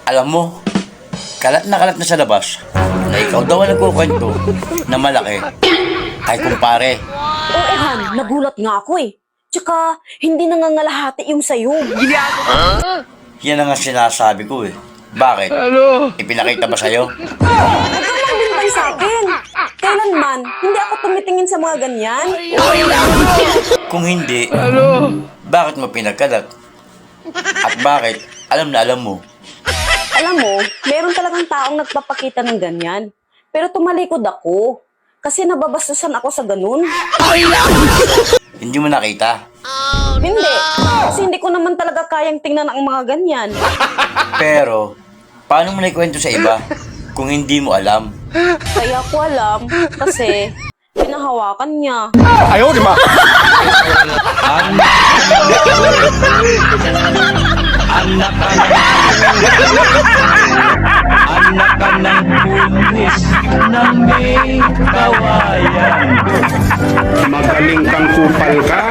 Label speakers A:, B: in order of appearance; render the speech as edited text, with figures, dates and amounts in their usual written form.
A: Alam mo, kalat na sa labas na ikaw daw ang nagkukwento na malaki. Ay kumpare,
B: Oo, Han, nagulat nga ako eh. Tsaka, hindi nangangalahati yung sayo.
A: yan ang nga sinasabi ko eh. Bakit? Ipinakita ba sa'yo?
B: Huwag kang magbintang sa akin. Kailanman, hindi ako tumitingin sa mga ganyan.
A: Kung hindi, bakit mo pinagkalat? At bakit? Alam na alam mo.
B: Alam mo, meron talagang taong nagpapakita ng ganyan. Pero tumalikod ako. Kasi nababastusan ako sa ganun.
A: Hindi mo nakita.
B: Hindi. Kasi hindi ko naman talaga kayang tingnan ang mga ganyan.
A: Pero, paano mo naikwento sa iba kung hindi mo alam?
B: Kaya ko alam. Kasi, pinahawakan niya.
C: Ayaw, di ba?
D: Anak ka ng pulis na may kawayan.
C: Magaling kang kupal ka.